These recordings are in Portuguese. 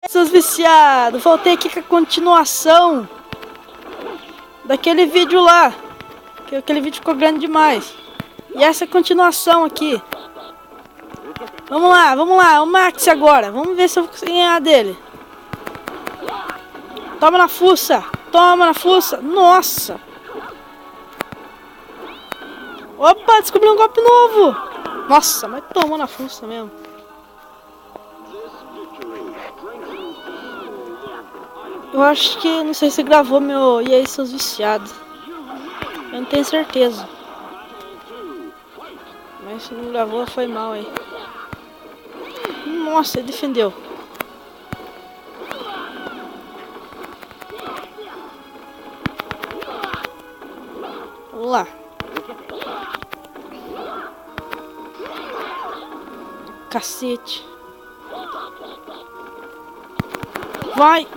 Seus viciados, voltei aqui com a continuação daquele vídeo lá, que aquele vídeo ficou grande demais. E essa é a continuação aqui. Vamos lá, o Max agora. Vamos ver se eu vou conseguir ganhar dele. Toma na fuça, nossa. Opa, descobri um golpe novo. Nossa, mas tomou na fuça mesmo. Eu acho que, não sei se gravou meu E aí, seus viciados. Eu não tenho certeza. Mas se não gravou, foi mal aí. Nossa, ele defendeu. Vamos lá. Cacete. Vai.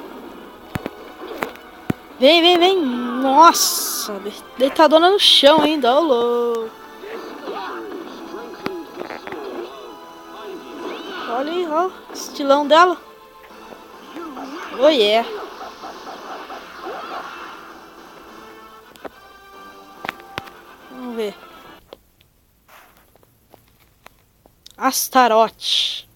Vem. Nossa, deitadona no chão ainda, ô louco. Olha aí, ó, estilão dela. Oh yeah. Vamos ver. Astaroth.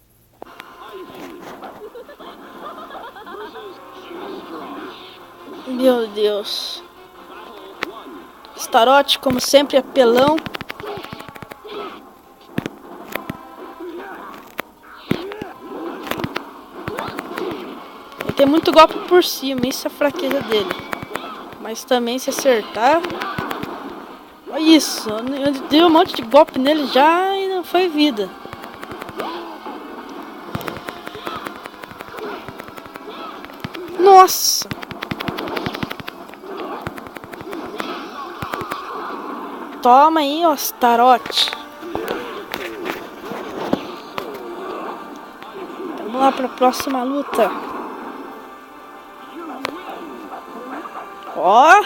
Meu Deus. Astaroth, como sempre, apelão. Ele tem muito golpe por cima, isso é a fraqueza dele. Mas também se acertar... Olha isso, eu dei um monte de golpe nele já e não foi vida. Nossa! Toma aí, ó, Astaroth. Vamos lá para a próxima luta. Ó!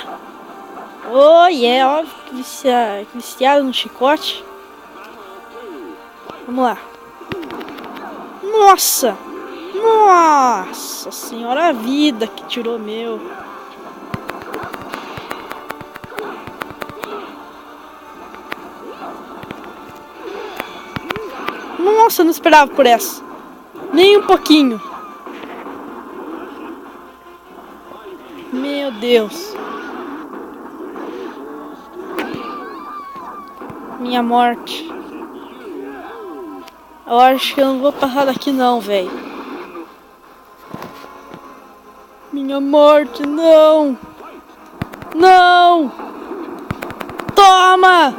Oh yeah, ó, viciado no chicote. Vamos lá. Nossa! Nossa senhora, a vida que tirou meu. Nossa, eu não esperava por essa. Nem um pouquinho. Meu Deus. Minha morte. Eu acho que eu não vou passar daqui não, velho. Minha morte, não. Não. Toma.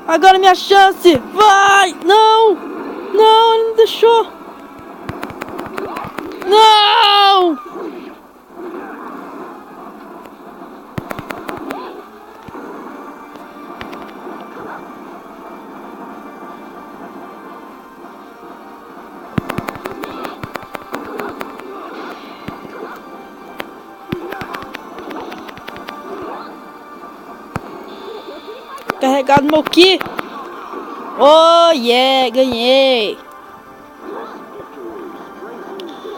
Agora é minha chance. Vai. Não. Não, ele não deixou. Não. Carregado meu ki. Oh yeah, ganhei.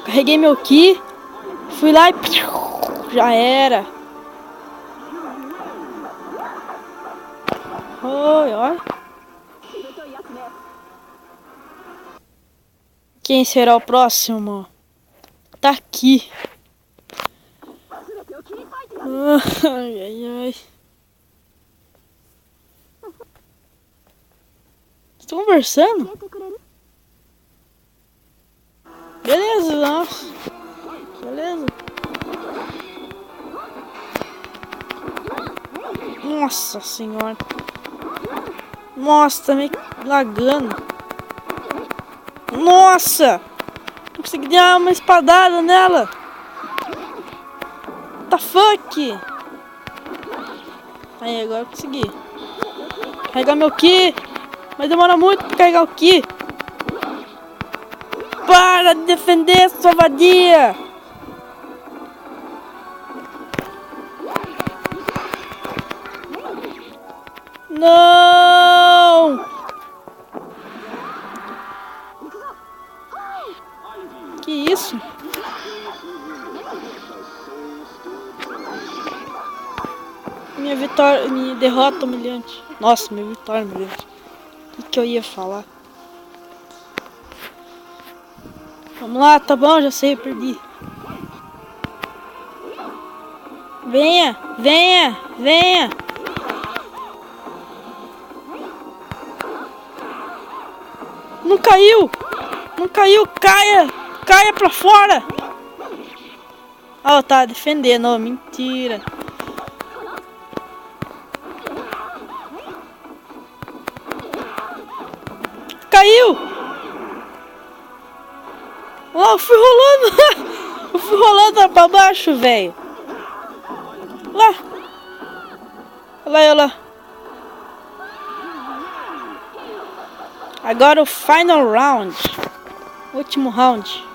Carreguei meu ki. Fui lá e já era. Oi, olha. Quem será o próximo? Tá aqui. Ai. Estão conversando? Beleza, nossa. Beleza. Nossa senhora. Nossa, tá meio lagando. Nossa! Não consegui dar uma espadada nela. What the fuck? Aí, agora eu consegui. Carregar meu ki. Mas demora muito pra carregar o ki. Para de defender, sua vadia! Não! Que isso? Minha vitória, minha derrota humilhante. Nossa, minha vitória humilhante. O que eu ia falar? Vamos lá, tá bom, já sei, perdi. Venha, venha, venha. Não caiu, não caiu, caia, caia pra fora. Ah, tá defendendo, mentira. Caiu. Ó, eu fui rolando. Eu fui rolando pra baixo, velho. Lá. Olha lá. Agora o final round. Último round.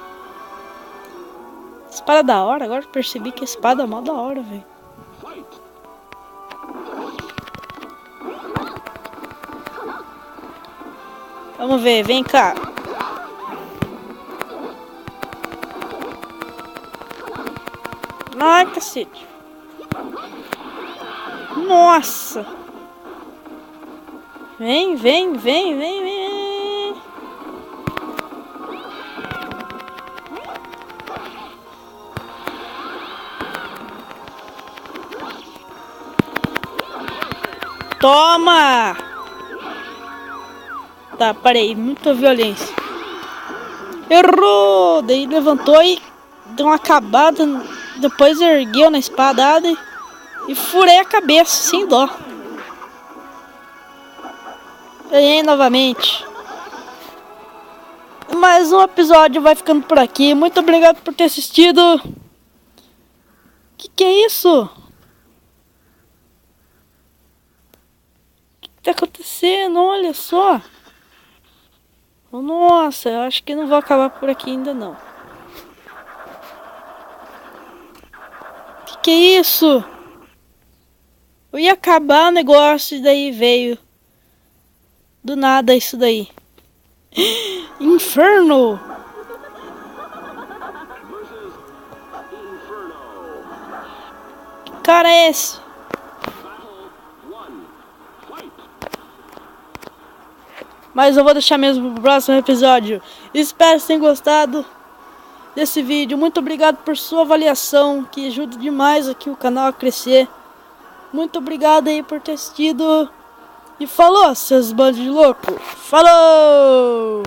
Espada da hora. Agora eu percebi que a espada é mó da hora, velho. Vamos ver, vem cá. Ai, cacete. Nossa. Vem, vem, vem, vem, vem. Toma! Tá, parei. Muita violência. Errou! Daí levantou e deu uma acabada. Depois ergueu na espadada e furei a cabeça, sem dó. Ganhei novamente. Mais um episódio vai ficando por aqui. Muito obrigado por ter assistido. Que é isso? O que tá acontecendo? Olha só. Nossa, eu acho que não vou acabar por aqui ainda não. Que é isso? Eu ia acabar o negócio e daí veio do nada isso daí. Inferno! Que cara é esse? Mas eu vou deixar mesmo pro próximo episódio. Espero que tenham gostado desse vídeo. Muito obrigado por sua avaliação, que ajuda demais aqui o canal a crescer. Muito obrigado aí por ter assistido. E falou, seus bandos de louco. Falou!